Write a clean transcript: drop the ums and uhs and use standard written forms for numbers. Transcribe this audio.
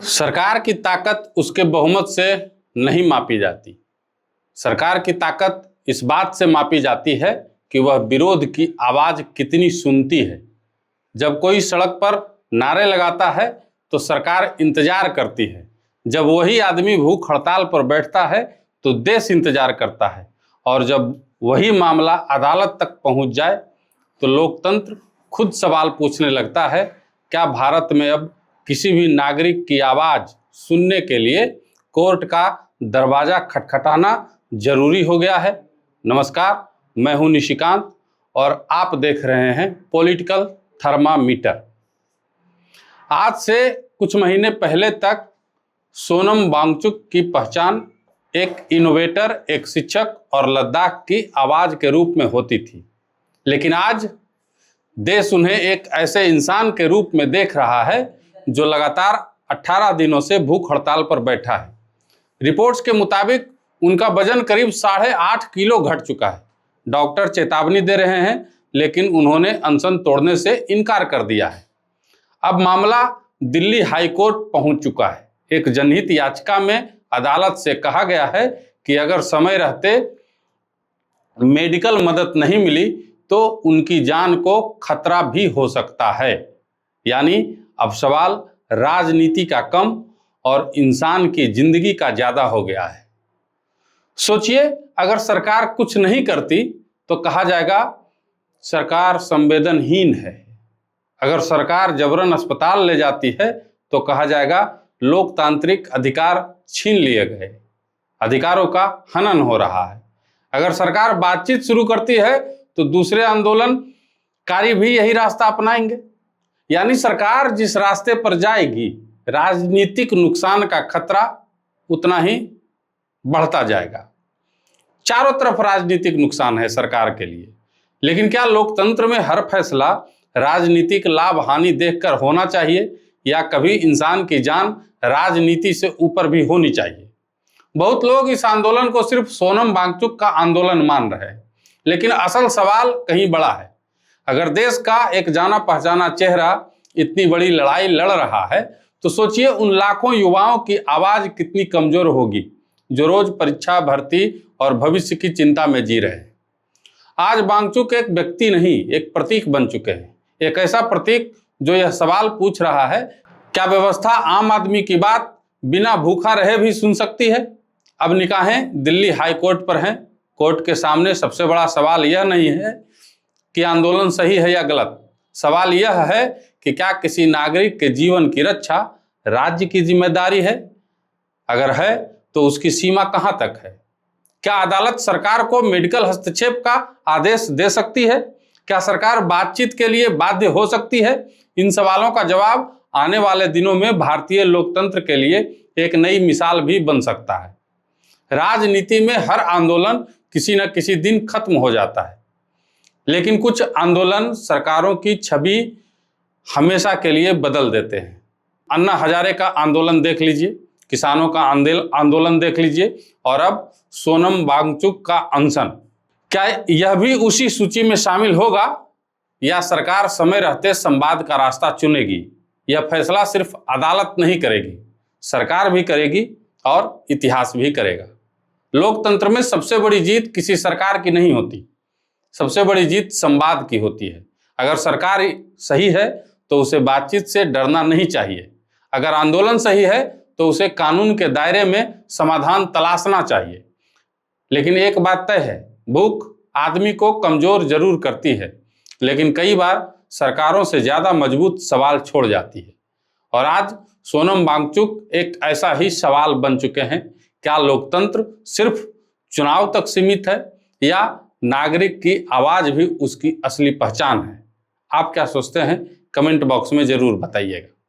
सरकार की ताकत उसके बहुमत से नहीं मापी जाती। सरकार की ताकत इस बात से मापी जाती है कि वह विरोध की आवाज़ कितनी सुनती है। जब कोई सड़क पर नारे लगाता है तो सरकार इंतजार करती है। जब वही आदमी भूख हड़ताल पर बैठता है तो देश इंतजार करता है। और जब वही मामला अदालत तक पहुंच जाए तो लोकतंत्र खुद सवाल पूछने लगता है, क्या भारत में अब किसी भी नागरिक की आवाज़ सुनने के लिए कोर्ट का दरवाज़ा खटखटाना जरूरी हो गया है। नमस्कार, मैं हूं निशिकांत और आप देख रहे हैं पॉलिटिकल थर्मामीटर। आज से कुछ महीने पहले तक सोनम वांगचुक की पहचान एक इनोवेटर, एक शिक्षक और लद्दाख की आवाज़ के रूप में होती थी, लेकिन आज देश उन्हें एक ऐसे इंसान के रूप में देख रहा है जो लगातार 18 दिनों से भूख हड़ताल पर बैठा है। रिपोर्ट्स के मुताबिक उनका वजन करीब 8.5 किलो घट चुका है। डॉक्टर चेतावनी दे रहे हैं, लेकिन उन्होंने अनशन तोड़ने से इनकार कर दिया है। अब मामला दिल्ली हाई कोर्ट पहुंच चुका है। एक जनहित याचिका में अदालत से कहा गया है कि अगर समय रहते मेडिकल मदद नहीं मिली तो उनकी जान को खतरा भी हो सकता है। यानी अब सवाल राजनीति का कम और इंसान की जिंदगी का ज्यादा हो गया है। सोचिए, अगर सरकार कुछ नहीं करती तो कहा जाएगा सरकार संवेदनहीन है। अगर सरकार जबरन अस्पताल ले जाती है तो कहा जाएगा लोकतांत्रिक अधिकार छीन लिए गए, अधिकारों का हनन हो रहा है। अगर सरकार बातचीत शुरू करती है तो दूसरे आंदोलनकारी भी यही रास्ता अपनाएंगे। यानी सरकार जिस रास्ते पर जाएगी, राजनीतिक नुकसान का खतरा उतना ही बढ़ता जाएगा। चारों तरफ राजनीतिक नुकसान है सरकार के लिए, लेकिन क्या लोकतंत्र में हर फैसला राजनीतिक लाभ हानि देखकर होना चाहिए, या कभी इंसान की जान राजनीति से ऊपर भी होनी चाहिए? बहुत लोग इस आंदोलन को सिर्फ सोनम वांगचुक का आंदोलन मान रहे हैं, लेकिन असल सवाल कहीं बड़ा है। अगर देश का एक जाना पहचाना चेहरा इतनी बड़ी लड़ाई लड़ रहा है तो सोचिए उन लाखों युवाओं की आवाज कितनी कमजोर होगी जो रोज परीक्षा, भर्ती और भविष्य की चिंता में जी रहे हैं। आज वांगचुक एक व्यक्ति नहीं, एक प्रतीक बन चुके हैं। एक ऐसा प्रतीक जो यह सवाल पूछ रहा है, क्या व्यवस्था आम आदमी की बात बिना भूखा रहे भी सुन सकती है? अब निगाहें दिल्ली हाई कोर्ट पर हैं। कोर्ट के सामने सबसे बड़ा सवाल यह नहीं है कि आंदोलन सही है या गलत। सवाल यह है कि क्या किसी नागरिक के जीवन की रक्षा राज्य की जिम्मेदारी है? अगर है तो उसकी सीमा कहां तक है? क्या अदालत सरकार को मेडिकल हस्तक्षेप का आदेश दे सकती है? क्या सरकार बातचीत के लिए बाध्य हो सकती है? इन सवालों का जवाब आने वाले दिनों में भारतीय लोकतंत्र के लिए एक नई मिसाल भी बन सकता है। राजनीति में हर आंदोलन किसी न किसी दिन खत्म हो जाता है, लेकिन कुछ आंदोलन सरकारों की छवि हमेशा के लिए बदल देते हैं। अन्ना हजारे का आंदोलन देख लीजिए, किसानों का आंदोलन देख लीजिए, और अब सोनम वांगचुक का अनशन। क्या यह भी उसी सूची में शामिल होगा, या सरकार समय रहते संवाद का रास्ता चुनेगी? यह फैसला सिर्फ अदालत नहीं करेगी, सरकार भी करेगी और इतिहास भी करेगा। लोकतंत्र में सबसे बड़ी जीत किसी सरकार की नहीं होती, सबसे बड़ी जीत संवाद की होती है। अगर सरकार सही है तो उसे बातचीत से डरना नहीं चाहिए। अगर आंदोलन सही है तो उसे कानून के दायरे में समाधान तलाशना चाहिए। लेकिन एक बात तय है, भूख आदमी को कमजोर जरूर करती है, लेकिन कई बार सरकारों से ज्यादा मजबूत सवाल छोड़ जाती है। और आज सोनम वांगचुक एक ऐसा ही सवाल बन चुके हैं। क्या लोकतंत्र सिर्फ चुनाव तक सीमित है, या नागरिक की आवाज भी उसकी असली पहचान है? आप क्या सोचते हैं? कमेंट बॉक्स में जरूर बताइएगा।